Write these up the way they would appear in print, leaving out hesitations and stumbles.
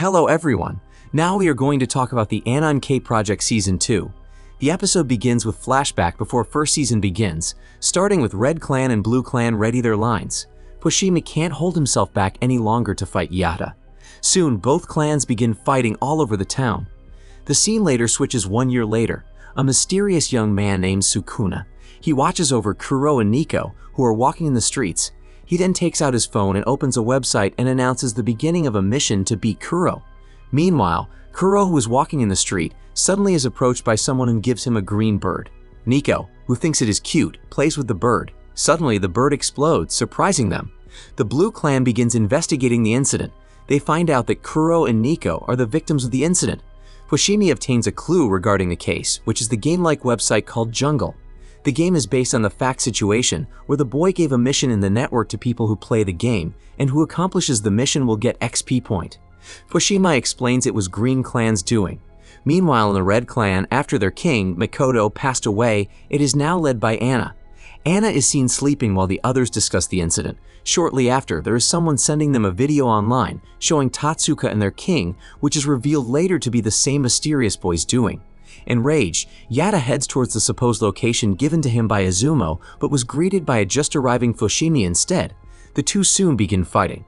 Hello everyone! Now we are going to talk about the Anon K Project Season 2. The episode begins with flashback before first season begins, starting with Red Clan and Blue Clan ready their lines. Fushimi can't hold himself back any longer to fight Yata. Soon, both clans begin fighting all over the town. The scene later switches 1 year later. A mysterious young man named Sukuna. He watches over Kuro and Nico, who are walking in the streets. He then takes out his phone and opens a website and announces the beginning of a mission to beat Kuro. Meanwhile, Kuro, who is walking in the street, suddenly is approached by someone who gives him a green bird. Nico, who thinks it is cute, plays with the bird. Suddenly, the bird explodes, surprising them. The Blue Clan begins investigating the incident. They find out that Kuro and Nico are the victims of the incident. Fushimi obtains a clue regarding the case, which is the game-like website called Jungle. The game is based on the fact situation where the boy gave a mission in the network to people who play the game, and who accomplishes the mission will get XP point. Fushimi explains it was Green Clan's doing. Meanwhile, in the Red Clan, after their king, Mikoto, passed away, it is now led by Anna. Anna is seen sleeping while the others discuss the incident. Shortly after, there is someone sending them a video online showing Tatsuka and their king, which is revealed later to be the same mysterious boy's doing. Enraged, Yata heads towards the supposed location given to him by Izumo, but was greeted by a just arriving Fushimi instead. The two soon begin fighting.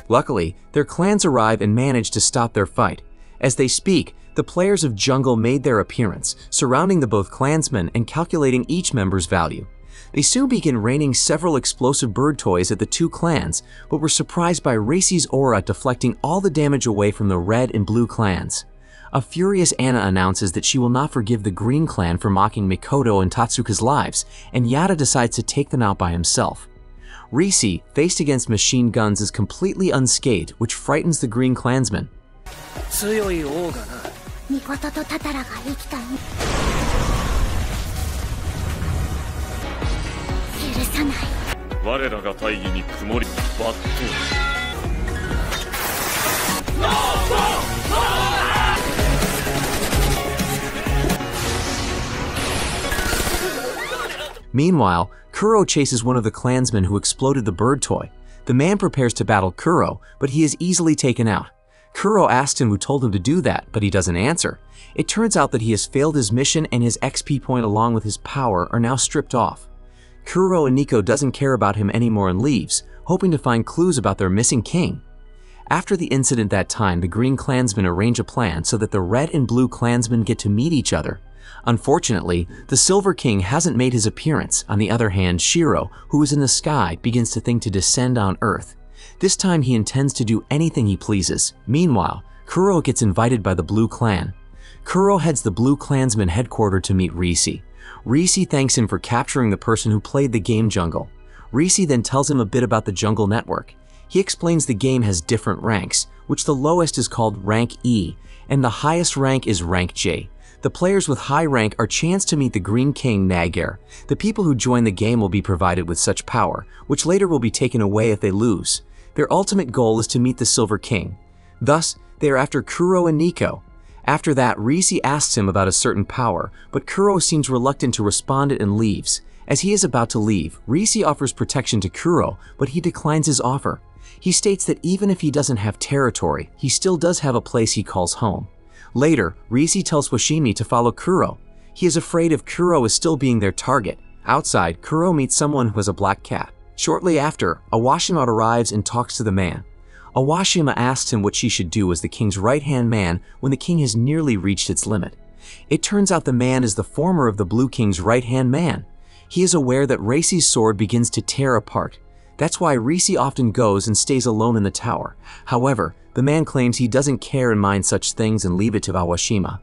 Luckily, their clans arrive and manage to stop their fight. As they speak, the players of Jungle made their appearance, surrounding the both clansmen and calculating each member's value. They soon begin raining several explosive bird toys at the two clans, but were surprised by Reisi's aura deflecting all the damage away from the Red and Blue clans. A furious Anna announces that she will not forgive the Green Clan for mocking Mikoto and Tatsuka's lives, and Yata decides to take them out by himself. Reisi, faced against machine guns, is completely unscathed, which frightens the Green Clansmen. Meanwhile, Kuro chases one of the clansmen who exploded the bird toy. The man prepares to battle Kuro, but he is easily taken out. Kuro asks him who told him to do that, but he doesn't answer. It turns out that he has failed his mission and his XP point along with his power are now stripped off. Kuro and Nico doesn't care about him anymore and leaves, hoping to find clues about their missing king. After the incident that time, the Green Clansmen arrange a plan so that the Red and Blue Clansmen get to meet each other. Unfortunately, the Silver King hasn't made his appearance. On the other hand, Shiro, who is in the sky, begins to think to descend on Earth. This time he intends to do anything he pleases. Meanwhile, Kuro gets invited by the Blue Clan. Kuro heads the Blue Clansman headquarters to meet Reisi. Reisi thanks him for capturing the person who played the game Jungle. Reisi then tells him a bit about the Jungle Network. He explains the game has different ranks, which the lowest is called Rank E, and the highest rank is Rank J. The players with high rank are chanced to meet the Green King Nagar. The people who join the game will be provided with such power, which later will be taken away if they lose. Their ultimate goal is to meet the Silver King. Thus, they are after Kuro and Nico. After that, Reisi asks him about a certain power, but Kuro seems reluctant to respond and leaves. As he is about to leave, Reisi offers protection to Kuro, but he declines his offer. He states that even if he doesn't have territory, he still does have a place he calls home. Later, Reisi tells Fushimi to follow Kuro. He is afraid if Kuro is still being their target. Outside, Kuro meets someone who has a black cat. Shortly after, Awashima arrives and talks to the man. Awashima asks him what she should do as the king's right-hand man when the king has nearly reached its limit. It turns out the man is the former of the Blue King's right-hand man. He is aware that Reisi's sword begins to tear apart. That's why Reisi often goes and stays alone in the tower. However, the man claims he doesn't care and mind such things and leave it to Awashima.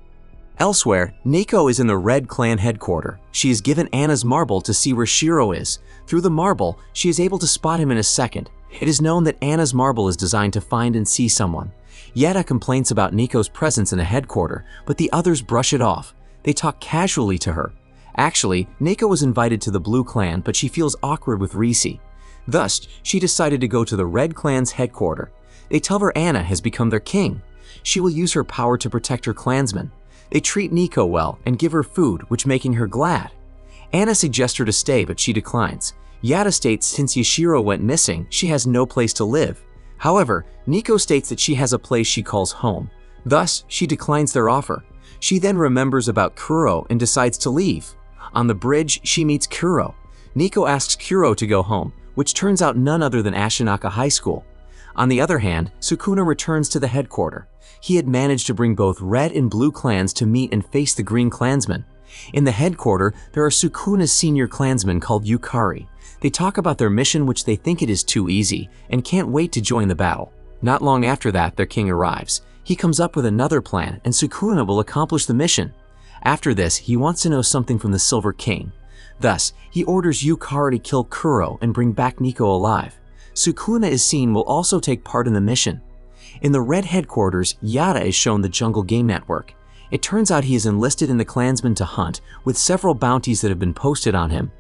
Elsewhere, Nico is in the Red Clan headquarters. She is given Anna's marble to see where Shiro is. Through the marble, she is able to spot him in a second. It is known that Anna's marble is designed to find and see someone. Yata complains about Nico's presence in the headquarters, but the others brush it off. They talk casually to her. Actually, Nico was invited to the Blue Clan, but she feels awkward with Reisi. Thus, she decided to go to the Red Clan's headquarters. They tell her Anna has become their king. She will use her power to protect her clansmen. They treat Nico well and give her food, which making her glad. Anna suggests her to stay, but she declines. Yada states since Yashiro went missing, she has no place to live. However, Nico states that she has a place she calls home. Thus, she declines their offer. She then remembers about Kuro and decides to leave. On the bridge, she meets Kuro. Nico asks Kuro to go home, which turns out none other than Ashinaka High School. On the other hand, Sukuna returns to the headquarters. He had managed to bring both red and blue clans to meet and face the green clansmen. In the headquarters, there are Sukuna's senior clansmen called Yukari. They talk about their mission, which they think it is too easy, and can't wait to join the battle. Not long after that, their king arrives. He comes up with another plan, and Sukuna will accomplish the mission. After this, he wants to know something from the Silver King. Thus, he orders Yukari to kill Kuro and bring back Nico alive. Sukuna is seen will also take part in the mission. In the Red headquarters, Yada is shown the Jungle Game Network. It turns out he is enlisted in the clansmen to hunt, with several bounties that have been posted on him.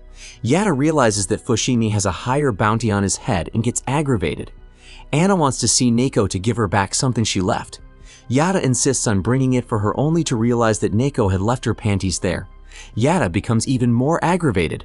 Yada realizes that Fushimi has a higher bounty on his head and gets aggravated. Anna wants to see Neko to give her back something she left. Yada insists on bringing it for her only to realize that Neko had left her panties there. Yada becomes even more aggravated.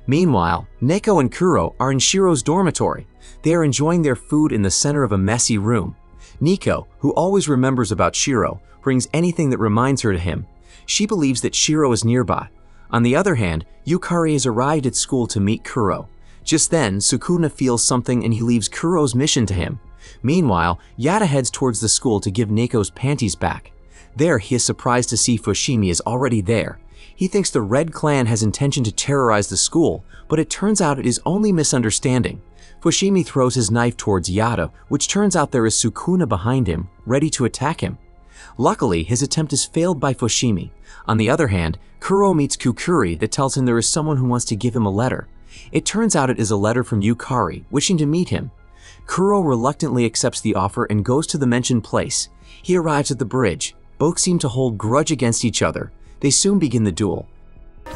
Meanwhile, Neko and Kuro are in Shiro's dormitory. They are enjoying their food in the center of a messy room. Nico, who always remembers about Shiro, brings anything that reminds her to him. She believes that Shiro is nearby. On the other hand, Yukari has arrived at school to meet Kuro. Just then, Sukuna feels something and he leaves Kuro's mission to him. Meanwhile, Yada heads towards the school to give Neko's panties back. There, he is surprised to see Fushimi is already there. He thinks the Red Clan has intention to terrorize the school, but it turns out it is only misunderstanding. Fushimi throws his knife towards Yada, which turns out there is Sukuna behind him, ready to attack him. Luckily, his attempt is failed by Fushimi. On the other hand, Kuro meets Kukuri that tells him there is someone who wants to give him a letter. It turns out it is a letter from Yukari, wishing to meet him. Kuro reluctantly accepts the offer and goes to the mentioned place. He arrives at the bridge. Both seem to hold grudge against each other. They soon begin the duel.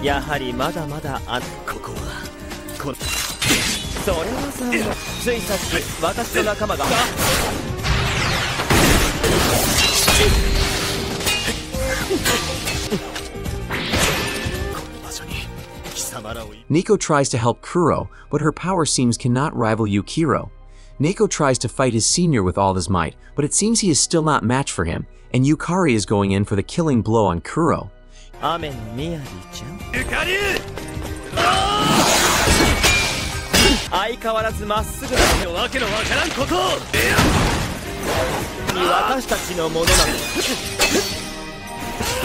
やはりまだまだここはそれはさついさっき私の仲間が Nico tries to help Kuro, but her power seems cannot rival Yukiro. Nico tries to fight his senior with all his might, but it seems he is still not matched for him, and Yukari is going in for the killing blow on Kuro. 雨みやりちゃんゆかり相変わらずまっすぐだわけのわからんこと私たちのものな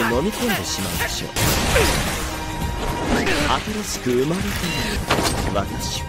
の飲み込んでしまうでしょう新しく生まれている私は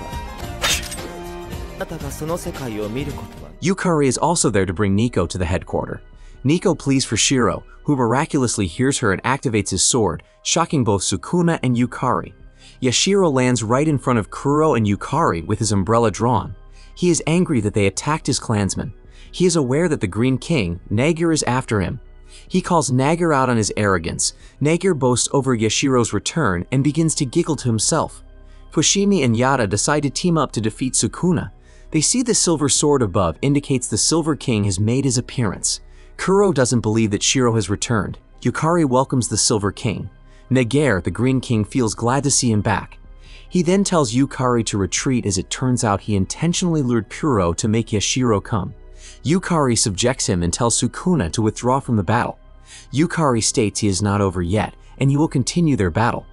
あなたがその世界を見ることは Yukari is also there to bring Nico to the headquarters. Nico pleads for Shiro, who miraculously hears her and activates his sword, shocking both Sukuna and Yukari. Yashiro lands right in front of Kuro and Yukari with his umbrella drawn. He is angry that they attacked his clansmen. He is aware that the Green King, Nagir, is after him. He calls Nagir out on his arrogance. Nagir boasts over Yashiro's return and begins to giggle to himself. Fushimi and Yada decide to team up to defeat Sukuna. They see the silver sword above indicates the Silver King has made his appearance. Kuro doesn't believe that Shiro has returned. Yukari welcomes the Silver King. Nagir, the Green King, feels glad to see him back. He then tells Yukari to retreat as it turns out he intentionally lured Kuro to make Yashiro come. Yukari subjects him and tells Sukuna to withdraw from the battle. Yukari states he is not over yet, and he will continue their battle.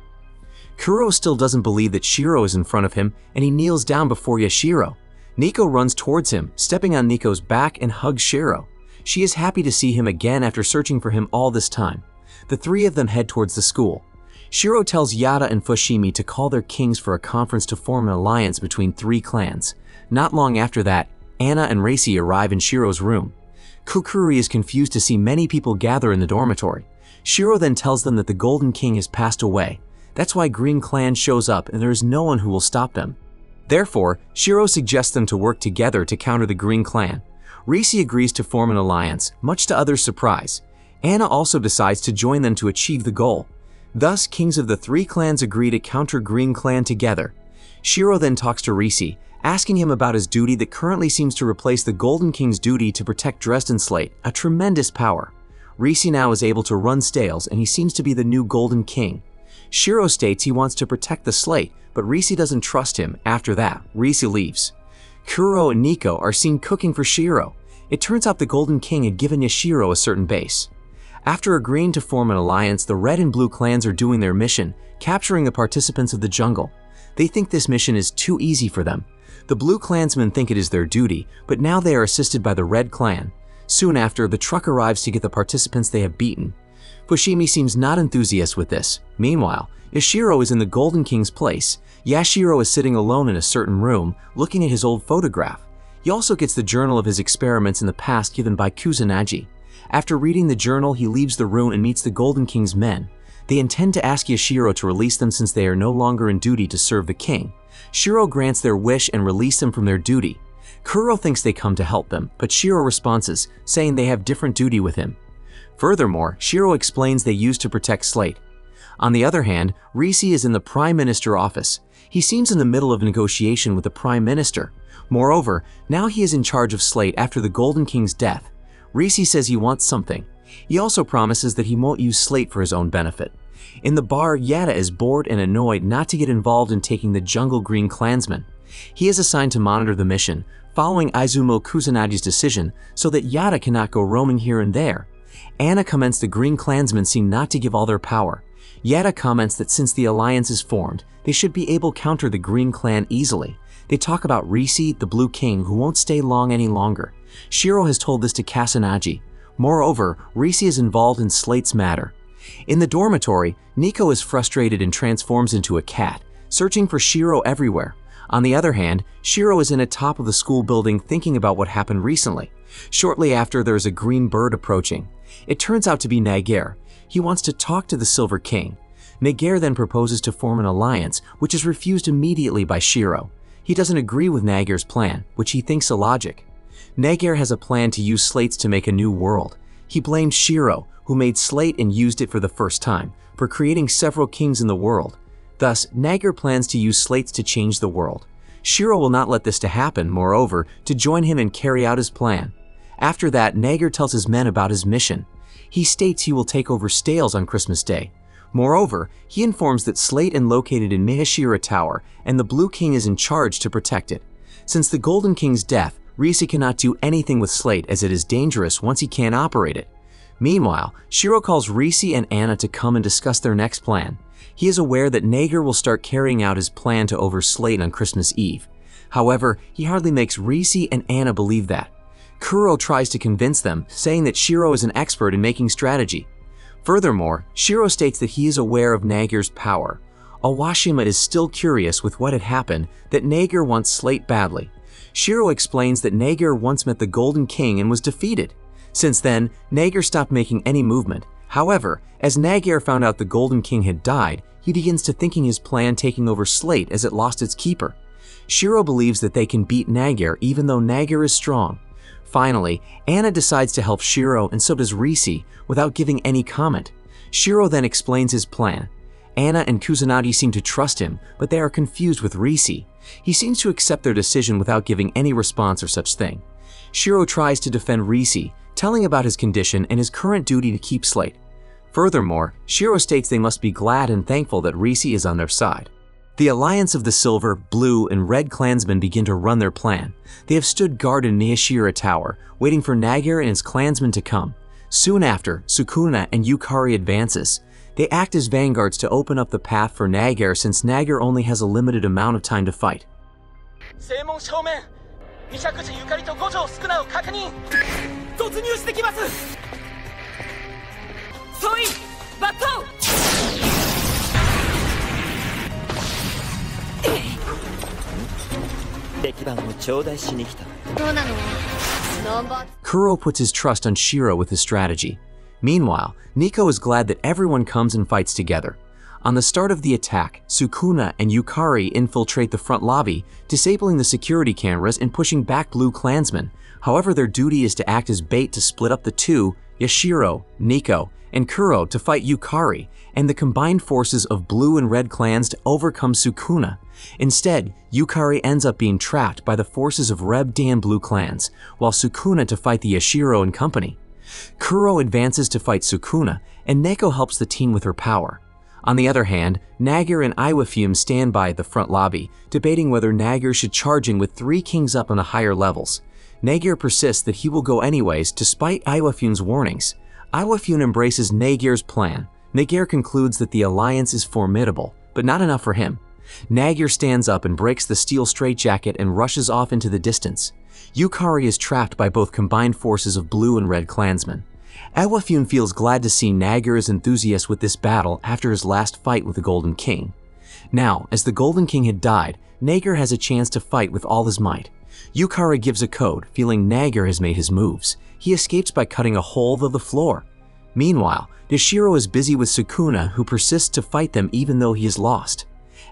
Kuro still doesn't believe that Shiro is in front of him, and he kneels down before Yashiro. Nico runs towards him, stepping on Nico's back and hugs Shiro. She is happy to see him again after searching for him all this time. The three of them head towards the school. Shiro tells Yada and Fushimi to call their kings for a conference to form an alliance between three clans. Not long after that, Anna and Reisi arrive in Shiro's room. Kukuri is confused to see many people gather in the dormitory. Shiro then tells them that the Golden King has passed away. That's why Green Clan shows up and there is no one who will stop them. Therefore, Shiro suggests them to work together to counter the Green Clan. Reisi agrees to form an alliance, much to others' surprise. Anna also decides to join them to achieve the goal. Thus, kings of the three clans agree to counter Green Clan together. Shiro then talks to Reisi, asking him about his duty that currently seems to replace the Golden King's duty to protect Dresden Slate, a tremendous power. Risi now is able to run Stales, and he seems to be the new Golden King. Shiro states he wants to protect the Slate, but Risi doesn't trust him. After that, Risi leaves. Kuro and Nico are seen cooking for Shiro. It turns out the Golden King had given Yashiro a certain base. After agreeing to form an alliance, the Red and Blue clans are doing their mission, capturing the participants of the jungle. They think this mission is too easy for them. The Blue clansmen think it is their duty, but now they are assisted by the Red clan. Soon after, the truck arrives to get the participants they have beaten. Fushimi seems not enthusiastic with this. Meanwhile, Yashiro is in the Golden King's place. Yashiro is sitting alone in a certain room, looking at his old photograph. He also gets the journal of his experiments in the past given by Kusanagi. After reading the journal, he leaves the room and meets the Golden King's men. They intend to ask Yashiro to release them since they are no longer in duty to serve the king. Shiro grants their wish and releases them from their duty. Kuro thinks they come to help them, but Shiro responds, saying they have different duty with him. Furthermore, Shiro explains they used to protect Slate. On the other hand, Risi is in the Prime Minister office. He seems in the middle of negotiation with the Prime Minister. Moreover, now he is in charge of Slate after the Golden King's death. Risi says he wants something. He also promises that he won't use Slate for his own benefit. In the bar, Yada is bored and annoyed not to get involved in taking the Jungle Green clansmen. He is assigned to monitor the mission, following Izumo Kusanagi's decision so that Yada cannot go roaming here and there. Anna comments the Green clansmen seem not to give all their power. Yada comments that since the alliance is formed, they should be able to counter the Green clan easily. They talk about Risi, the Blue King, who won't stay long any longer. Shiro has told this to Kusanagi. Moreover, Risi is involved in Slate's matter. In the dormitory, Nico is frustrated and transforms into a cat, searching for Shiro everywhere. On the other hand, Shiro is in a top of the school building thinking about what happened recently. Shortly after, there is a green bird approaching. It turns out to be Nagare. He wants to talk to the Silver King. Nagare then proposes to form an alliance, which is refused immediately by Shiro. He doesn't agree with Nagare's plan, which he thinks illogic. Nagare has a plan to use slates to make a new world. He blames Shiro, who made Slate and used it for the first time, for creating several kings in the world. Thus, Nagare plans to use slates to change the world. Shiro will not let this to happen, moreover, to join him and carry out his plan. After that, Nagare tells his men about his mission. He states he will take over Stales on Christmas Day. Moreover, he informs that Slate is located in Mihashira Tower, and the Blue King is in charge to protect it. Since the Golden King's death, Risi cannot do anything with Slate as it is dangerous once he can't operate it. Meanwhile, Shiro calls Risi and Anna to come and discuss their next plan. He is aware that Nagare will start carrying out his plan to over Slate on Christmas Eve. However, he hardly makes Risi and Anna believe that. Kuro tries to convince them, saying that Shiro is an expert in making strategy. Furthermore, Shiro states that he is aware of Nagare's power. Awashima is still curious with what had happened, that Nagare wants Slate badly. Shiro explains that Nagare once met the Golden King and was defeated. Since then, Nagare stopped making any movement. However, as Nagare found out the Golden King had died, he begins to thinking his plan taking over Slate as it lost its keeper. Shiro believes that they can beat Nagare even though Nagare is strong. Finally, Anna decides to help Shiro and so does Risi without giving any comment. Shiro then explains his plan. Anna and Kusanagi seem to trust him, but they are confused with Risi. He seems to accept their decision without giving any response or such thing. Shiro tries to defend Risi, telling about his condition and his current duty to keep Slate. Furthermore, Shiro states they must be glad and thankful that Risi is on their side. The alliance of the Silver, Blue, and Red clansmen begin to run their plan. They have stood guard in Miyashira Tower, waiting for Nagare and his clansmen to come. Soon after, Sukuna and Yukari advances. They act as vanguards to open up the path for Nagare since Nagare only has a limited amount of time to fight. Kuro puts his trust on Shiro with his strategy. Meanwhile, Nico is glad that everyone comes and fights together. On the start of the attack, Sukuna and Yukari infiltrate the front lobby, disabling the security cameras and pushing back Blue clansmen. However, their duty is to act as bait to split up the two, Yashiro, Nico, and Kuro to fight Yukari and the combined forces of blue and red clans to overcome Sukuna. Instead, Yukari ends up being trapped by the forces of red and blue clans, while Sukuna to fight the Yashiro and company. Kuro advances to fight Sukuna, and Neko helps the team with her power. On the other hand, Nageur and Iwafume stand by the front lobby, debating whether Nageur should charge in with 3 kings up on the higher levels. Nageur persists that he will go anyways despite Iwafume's warnings. Iwafume embraces Nageur's plan. Nageur concludes that the alliance is formidable, but not enough for him. Nageur stands up and breaks the steel straitjacket and rushes off into the distance. Yukari is trapped by both combined forces of blue and red clansmen. Iwafume feels glad to see Nageur is enthusiastic with this battle after his last fight with the Golden King. Now, as the Golden King had died, Nageur has a chance to fight with all his might. Yukari gives a code, feeling Nageur has made his moves. He escapes by cutting a hole through the floor. Meanwhile, Yashiro is busy with Sukuna, who persists to fight them even though he is lost.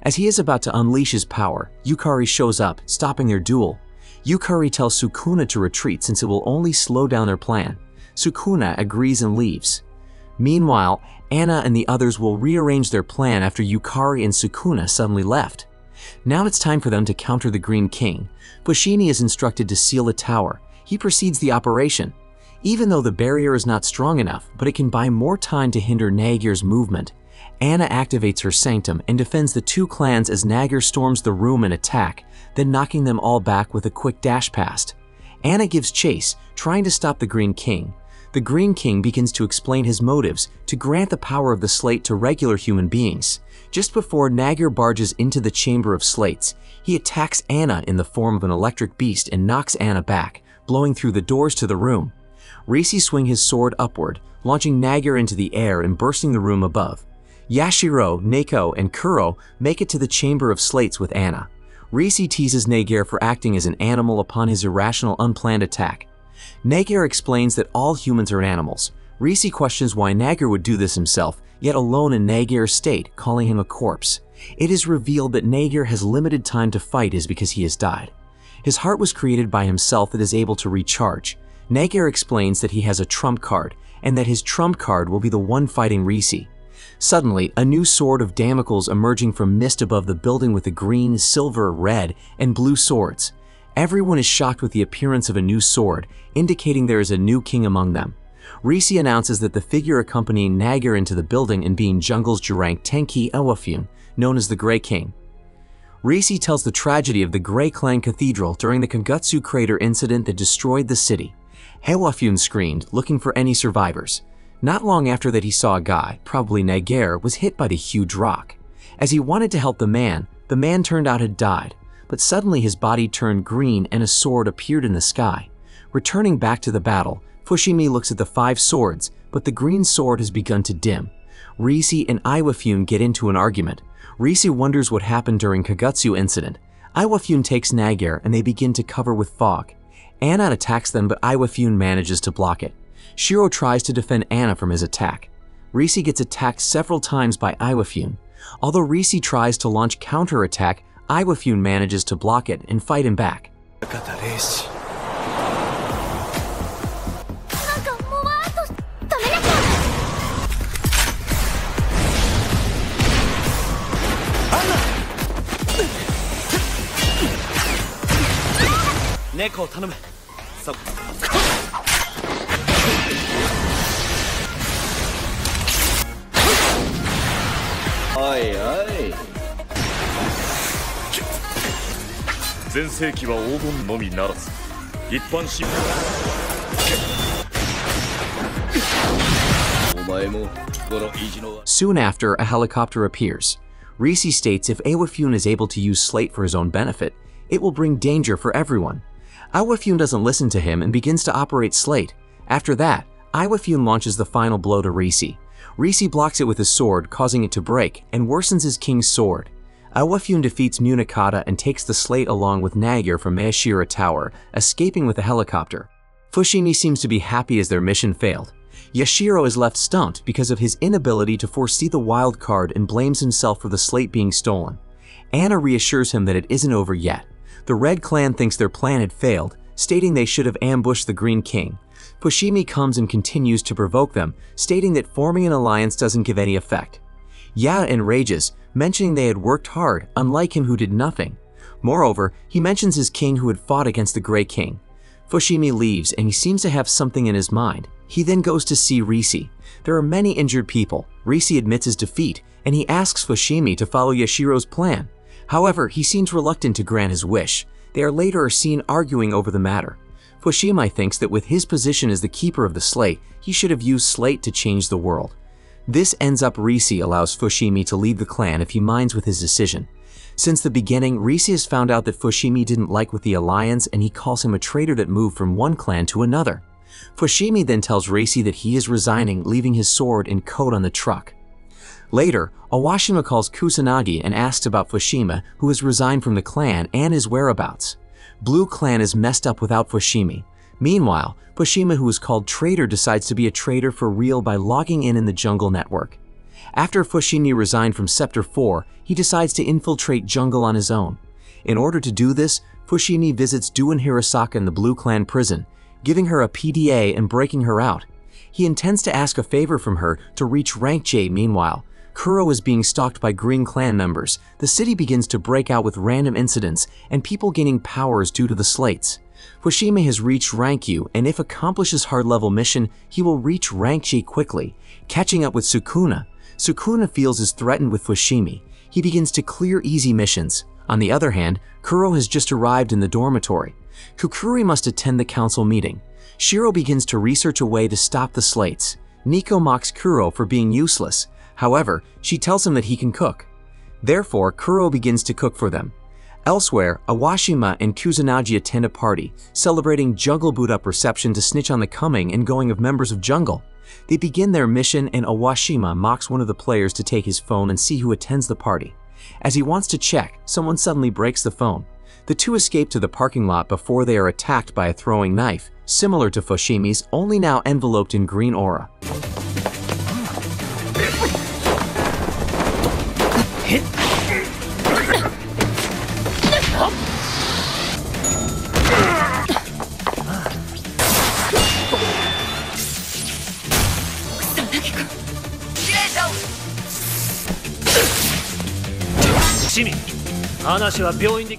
As he is about to unleash his power, Yukari shows up, stopping their duel. Yukari tells Sukuna to retreat since it will only slow down their plan. Sukuna agrees and leaves. Meanwhile, Anna and the others will rearrange their plan after Yukari and Sukuna suddenly left. Now it's time for them to counter the Green King. Fushimi is instructed to seal the tower. He proceeds the operation. Even though the barrier is not strong enough, but it can buy more time to hinder Nageur's movement. Anna activates her sanctum and defends the 2 clans as Nageur storms the room and attack, then knocking them all back with a quick dash past. Anna gives chase, trying to stop the Green King. The Green King begins to explain his motives to grant the power of the slate to regular human beings. Just before Nageur barges into the Chamber of Slates, he attacks Anna in the form of an electric beast and knocks Anna back, blowing through the doors to the room. Risi swings his sword upward, launching Nageur into the air and bursting the room above. Yashiro, Neko, and Kuro make it to the Chamber of Slates with Anna. Risi teases Nageur for acting as an animal upon his irrational, unplanned attack. Nageur explains that all humans are animals. Risi questions why Nageur would do this himself, yet alone in Nageur's state, calling him a corpse. It is revealed that Nageur has limited time to fight is because he has died. His heart was created by himself that is able to recharge. Nageur explains that he has a trump card, and that his trump card will be the one fighting Risi. Suddenly, a new sword of Damocles emerging from mist above the building with the green, silver, red, and blue swords. Everyone is shocked with the appearance of a new sword, indicating there is a new king among them. Risi announces that the figure accompanying Nageur into the building and being Jungle's Jurang Tenki Iwafume, known as the Grey King. Risi tells the tragedy of the Grey Clan Cathedral during the Kagutsu crater incident that destroyed the city. Iwafume screamed, looking for any survivors. Not long after that, he saw a guy, probably Nageur, was hit by the huge rock. As he wanted to help the man turned out had died, but suddenly his body turned green and a sword appeared in the sky. Returning back to the battle, Fushimi looks at the 5 swords, but the green sword has begun to dim. Risi and Iwafume get into an argument. Risi wonders what happened during Kagutsu incident. Iwafume takes Nageur and they begin to cover with fog. Anna attacks them, but Iwafume manages to block it. Shiro tries to defend Anna from his attack. Risi gets attacked several times by Iwafume. Although Risi tries to launch counter-attack, Iwafume manages to block it and fight him back. Neko, 頼む。おいおい。全盛期は黄金のみならず、一般市民。お前もこの意地の。 Soon after, a helicopter appears. Risi states if Iwafume is able to use Slate for his own benefit, it will bring danger for everyone. Iwafume doesn't listen to him and begins to operate Slate. After that, Iwafume launches the final blow to Risi. Risi blocks it with his sword, causing it to break, and worsens his king's sword. Iwafume defeats Munakata and takes the Slate along with Nageur from Meishira Tower, escaping with a helicopter. Fushimi seems to be happy as their mission failed. Yashiro is left stumped because of his inability to foresee the wild card and blames himself for the Slate being stolen. Anna reassures him that it isn't over yet. The Red Clan thinks their plan had failed, stating they should have ambushed the Green King. Fushimi comes and continues to provoke them, stating that forming an alliance doesn't give any effect. Yada enrages, mentioning they had worked hard, unlike him who did nothing. Moreover, he mentions his king who had fought against the Grey King. Fushimi leaves and he seems to have something in his mind. He then goes to see Risi. There are many injured people. Risi admits his defeat and he asks Fushimi to follow Yashiro's plan. However, he seems reluctant to grant his wish. They are later seen arguing over the matter. Fushimi thinks that with his position as the keeper of the slate, he should have used slate to change the world. This ends up Risi allows Fushimi to leave the clan if he minds with his decision. Since the beginning, Risi has found out that Fushimi didn't like with the alliance and he calls him a traitor that moved from one clan to another. Fushimi then tells Risi that he is resigning, leaving his sword and coat on the truck. Later, Awashima calls Kusanagi and asks about Fushimi, who has resigned from the clan, and his whereabouts. Blue Clan is messed up without Fushimi. Meanwhile, Fushimi, who is called traitor, decides to be a traitor for real by logging in the Jungle Network. After Fushimi resigned from Scepter 4, he decides to infiltrate Jungle on his own. In order to do this, Fushimi visits Duen Hirasaka in the Blue Clan prison, giving her a PDA and breaking her out. He intends to ask a favor from her to reach Rank J. Meanwhile, Kuro is being stalked by Green Clan members. The city begins to break out with random incidents and people gaining powers due to the slates. Fushimi has reached Rank U, and if accomplishes hard-level mission, he will reach Rank J quickly, catching up with Sukuna. Sukuna feels is threatened with Fushimi. He begins to clear easy missions. On the other hand, Kuro has just arrived in the dormitory. Kukuri must attend the council meeting. Shiro begins to research a way to stop the slates. Nico mocks Kuro for being useless. However, she tells him that he can cook. Therefore, Kuro begins to cook for them. Elsewhere, Awashima and Kusanagi attend a party, celebrating Jungle Boot-Up reception to snitch on the coming and going of members of Jungle. They begin their mission and Awashima mocks one of the players to take his phone and see who attends the party. As he wants to check, someone suddenly breaks the phone. The two escape to the parking lot before they are attacked by a throwing knife, similar to Fushimi's, only now enveloped in green aura.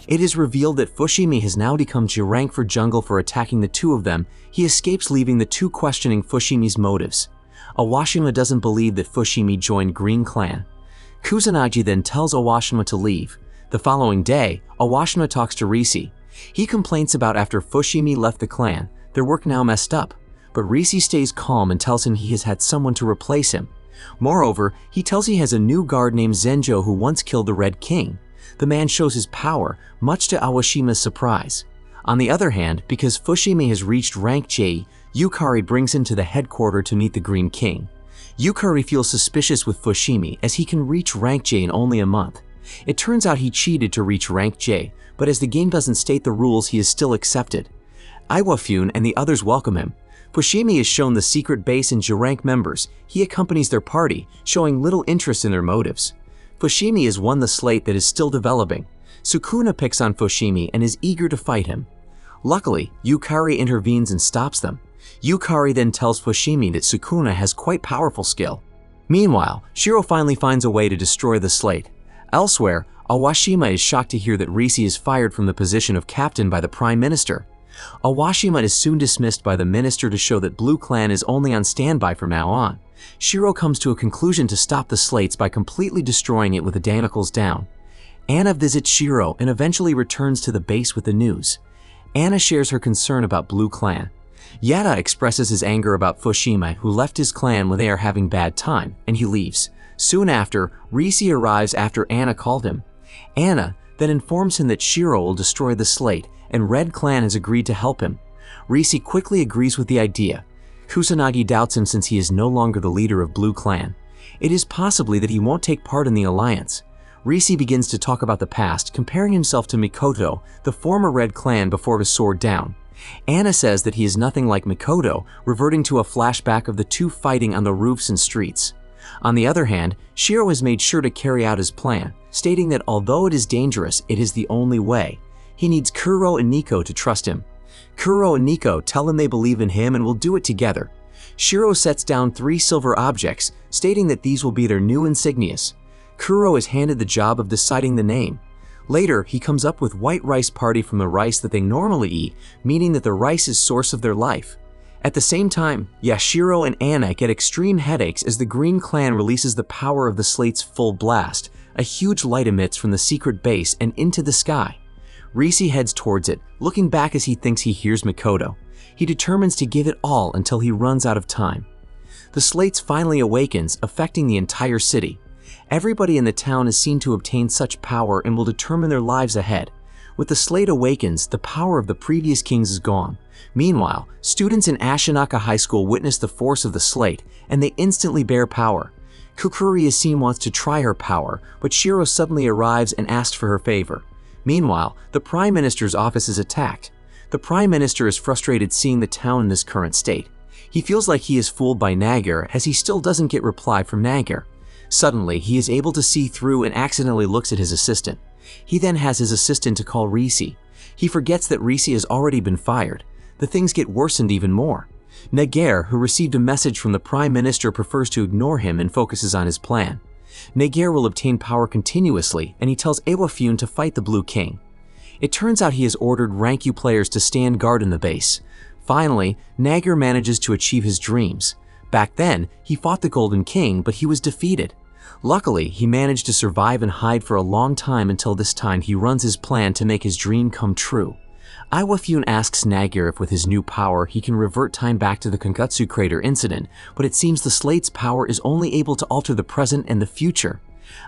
It is revealed that Fushimi has now become J-rank for Jungle for attacking the two of them. He escapes, leaving the two questioning Fushimi's motives. Awashima doesn't believe that Fushimi joined Green Clan. Kusanagi then tells Awashima to leave. The following day, Awashima talks to Risi. He complains about after Fushimi left the clan, their work now messed up. But Risi stays calm and tells him he has had someone to replace him. Moreover, he tells he has a new guard named Zenjo who once killed the Red King. The man shows his power, much to Awashima's surprise. On the other hand, because Fushimi has reached Rank J, Yukari brings him to the headquarters to meet the Green King. Yukari feels suspicious with Fushimi as he can reach Rank J in only a month. It turns out he cheated to reach Rank J, but as the game doesn't state the rules, he is still accepted. Iwafune and the others welcome him. Fushimi is shown the secret base and J-rank members. He accompanies their party, showing little interest in their motives. Fushimi has won the slate that is still developing. Sukuna picks on Fushimi and is eager to fight him. Luckily, Yukari intervenes and stops them. Yukari then tells Fushimi that Sukuna has quite powerful skill. Meanwhile, Shiro finally finds a way to destroy the slate. Elsewhere, Awashima is shocked to hear that Risi is fired from the position of captain by the Prime Minister. Awashima is soon dismissed by the minister to show that Blue Clan is only on standby from now on. Shiro comes to a conclusion to stop the slates by completely destroying it with the Danicles down. Anna visits Shiro and eventually returns to the base with the news. Anna shares her concern about Blue Clan. Yada expresses his anger about Fushimi, who left his clan when they are having bad time, and he leaves. Soon after, Risi arrives after Anna called him. Anna then informs him that Shiro will destroy the slate, and Red Clan has agreed to help him. Risi quickly agrees with the idea. Kusanagi doubts him since he is no longer the leader of Blue Clan. It is possibly that he won't take part in the alliance. Risi begins to talk about the past, comparing himself to Mikoto, the former Red Clan before his sword down. Anna says that he is nothing like Mikoto, reverting to a flashback of the two fighting on the roofs and streets. On the other hand, Shiro has made sure to carry out his plan, stating that although it is dangerous, it is the only way. He needs Kuro and Nico to trust him. Kuro and Nico tell him they believe in him and will do it together. Shiro sets down 3 silver objects, stating that these will be their new insignias. Kuro is handed the job of deciding the name. Later, he comes up with white rice party from the rice that they normally eat, meaning that the rice is source of their life. At the same time, Yashiro and Anna get extreme headaches as the Green Clan releases the power of the slate's full blast. A huge light emits from the secret base and into the sky. Risi heads towards it, looking back as he thinks he hears Mikoto. He determines to give it all until he runs out of time. The slate finally awakens, affecting the entire city. Everybody in the town is seen to obtain such power and will determine their lives ahead. With the slate awakens, the power of the previous kings is gone. Meanwhile, students in Ashinaka High School witness the force of the slate, and they instantly bear power. Kukuri is seen wants to try her power, but Shiro suddenly arrives and asks for her favor. Meanwhile, the Prime Minister's office is attacked. The Prime Minister is frustrated seeing the town in this current state. He feels like he is fooled by Nagir as he still doesn't get reply from Nagir. Suddenly, he is able to see through and accidentally looks at his assistant. He then has his assistant to call Risi. He forgets that Risi has already been fired. The things get worsened even more. Nagir, who received a message from the Prime Minister, prefers to ignore him and focuses on his plan. Nagir will obtain power continuously, and he tells Ewafune to fight the Blue King. It turns out he has ordered Rankyu players to stand guard in the base. Finally, Nagir manages to achieve his dreams. Back then, he fought the Golden King, but he was defeated. Luckily, he managed to survive and hide for a long time until this time he runs his plan to make his dream come true. Iwafune asks Nagir if with his new power he can revert time back to the Kankutsu crater incident, but it seems the slate's power is only able to alter the present and the future.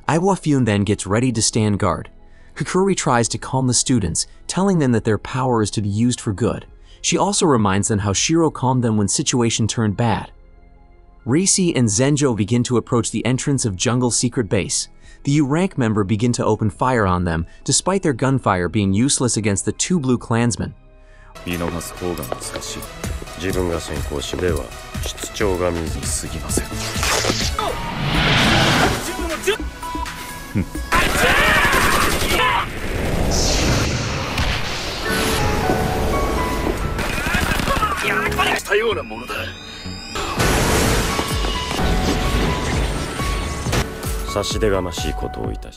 Iwafune then gets ready to stand guard. Kukuri tries to calm the students, telling them that their power is to be used for good. She also reminds them how Shiro calmed them when situation turned bad. Risi and Zenjo begin to approach the entrance of Jungle Secret Base. The U-Rank member begin to open fire on them, despite their gunfire being useless against the 2 blue clansmen. 見逃す方が難しい。自分が先行しでは室長が見ずに過ぎません。したようなものだ。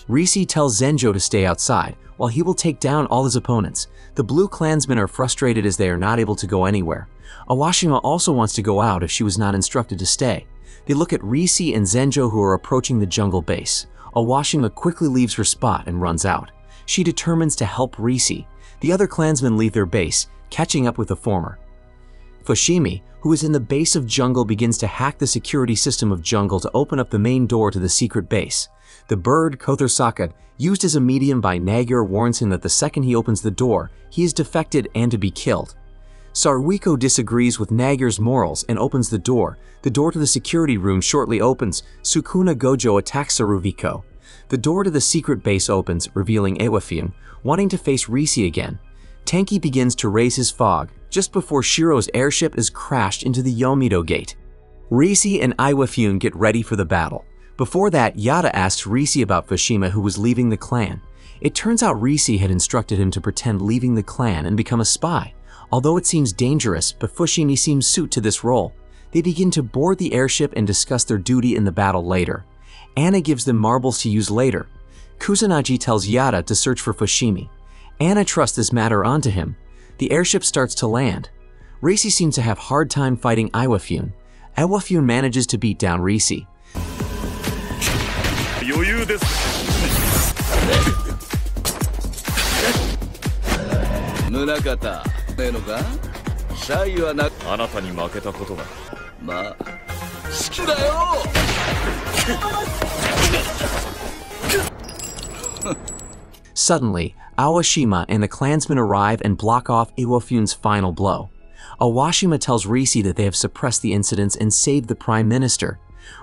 Risi tells Zenjo to stay outside, while he will take down all his opponents. The blue clansmen are frustrated as they are not able to go anywhere. Awashima also wants to go out if she was not instructed to stay. They look at Risi and Zenjo who are approaching the jungle base. Awashima quickly leaves her spot and runs out. She determines to help Risi. The other clansmen leave their base, catching up with the former. Fushimi, who is in the base of jungle, begins to hack the security system of jungle to open up the main door to the secret base. The bird, Kothosaka, used as a medium by Nagir, warns him that the second he opens the door, he is defected and to be killed. Saruiko disagrees with Nagir's morals and opens the door. The door to the security room shortly opens. Sukuna Gojo attacks Saruiko. The door to the secret base opens, revealing Ewafune, wanting to face Risi again. Tenki begins to raise his fog, just before Shiro's airship is crashed into the Yomido Gate. Risi and Iwafune get ready for the battle. Before that, Yada asks Risi about Fushimi, who was leaving the clan. It turns out Risi had instructed him to pretend leaving the clan and become a spy. Although it seems dangerous, but Fushimi seems suited to this role. They begin to board the airship and discuss their duty in the battle later. Anna gives them marbles to use later. Kusanagi tells Yada to search for Fushimi. Anna trusts this matter onto him. The airship starts to land. Risi seems to have a hard time fighting Iwafune. Iwafune manages to beat down Risi. 余裕です。宗方、ねえのか？シャイはな。あなたに負けたことが。まあ、好きだよ。Suddenly, Awashima and the clansmen arrive and block off Iwafune's final blow. Awashima tells Risi that they have suppressed the incidents and saved the Prime Minister.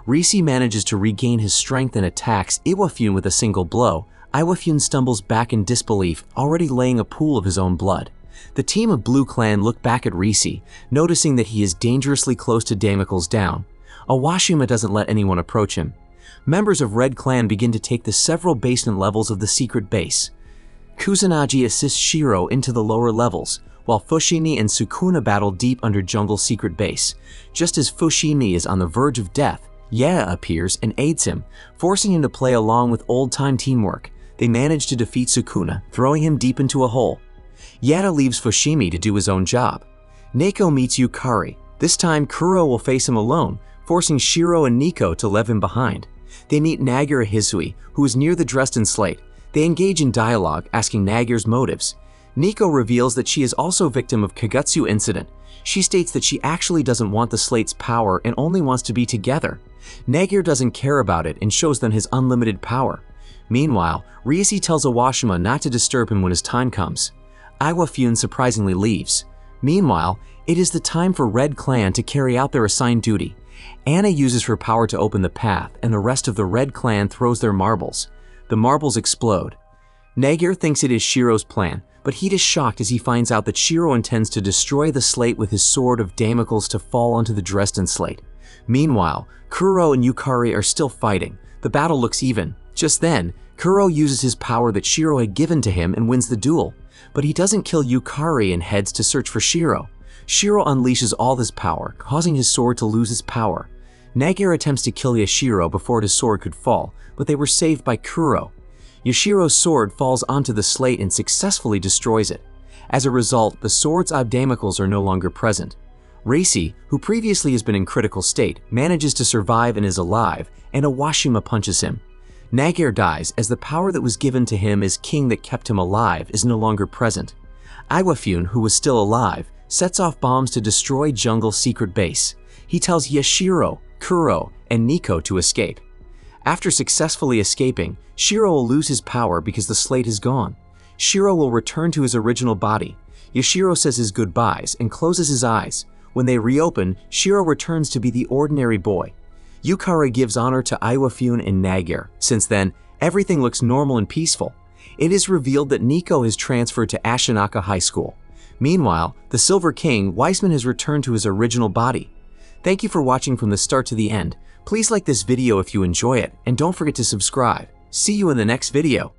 Risi manages to regain his strength and attacks Iwafune with a single blow. Iwafune stumbles back in disbelief, already laying a pool of his own blood. The team of Blue Clan look back at Risi, noticing that he is dangerously close to Damocles down. Awashima doesn't let anyone approach him. Members of Red Clan begin to take the several basement levels of the secret base. Kusanagi assists Shiro into the lower levels. while Fushimi and Sukuna battle deep under Jungle's secret base. Just as Fushimi is on the verge of death, Yaya appears and aids him, forcing him to play along with old-time teamwork. They manage to defeat Sukuna, throwing him deep into a hole. Yada leaves Fushimi to do his own job. Neko meets Yukari. This time, Kuro will face him alone, forcing Shiro and Nico to leave him behind. They meet Nagura Hisui, who is near the Dresden Slate. They engage in dialogue, asking Nagura's motives. Nico reveals that she is also a victim of Kagutsu incident. She states that she actually doesn't want the Slate's power and only wants to be together. Nagura doesn't care about it and shows them his unlimited power. Meanwhile, Ryushi tells Awashima not to disturb him when his time comes. Iwafune surprisingly leaves. Meanwhile, it is the time for Red Clan to carry out their assigned duty. Anna uses her power to open the path, and the rest of the Red Clan throws their marbles. The marbles explode. Nagura thinks it is Shiro's plan, but he is shocked as he finds out that Shiro intends to destroy the slate with his sword of Damocles to fall onto the Dresden Slate. Meanwhile, Kuro and Yukari are still fighting. The battle looks even. Just then, Kuro uses his power that Shiro had given to him and wins the duel. But he doesn't kill Yukari and heads to search for Shiro. Shiro unleashes all his power, causing his sword to lose its power. Nagura attempts to kill Yashiro before his sword could fall, but they were saved by Kuro. Yashiro's sword falls onto the slate and successfully destroys it. As a result, the sword's Damocles are no longer present. Reisi, who previously has been in critical state, manages to survive and is alive, and Awashima punches him. Nagura dies as the power that was given to him as king that kept him alive is no longer present. Iwafune, who was still alive, sets off bombs to destroy Jungle's secret base. He tells Yashiro, Kuro, and Nico to escape. After successfully escaping, Shiro will lose his power because the slate is gone. Shiro will return to his original body. Yashiro says his goodbyes and closes his eyes. When they reopen, Shiro returns to be the ordinary boy. Yukari gives honor to Iwafune and Nagura. Since then, everything looks normal and peaceful. It is revealed that Nico is transferred to Ashinaka High School. Meanwhile, the Silver King, Weissman, has returned to his original body. Thank you for watching from the start to the end. Please like this video if you enjoy it, and don't forget to subscribe. See you in the next video.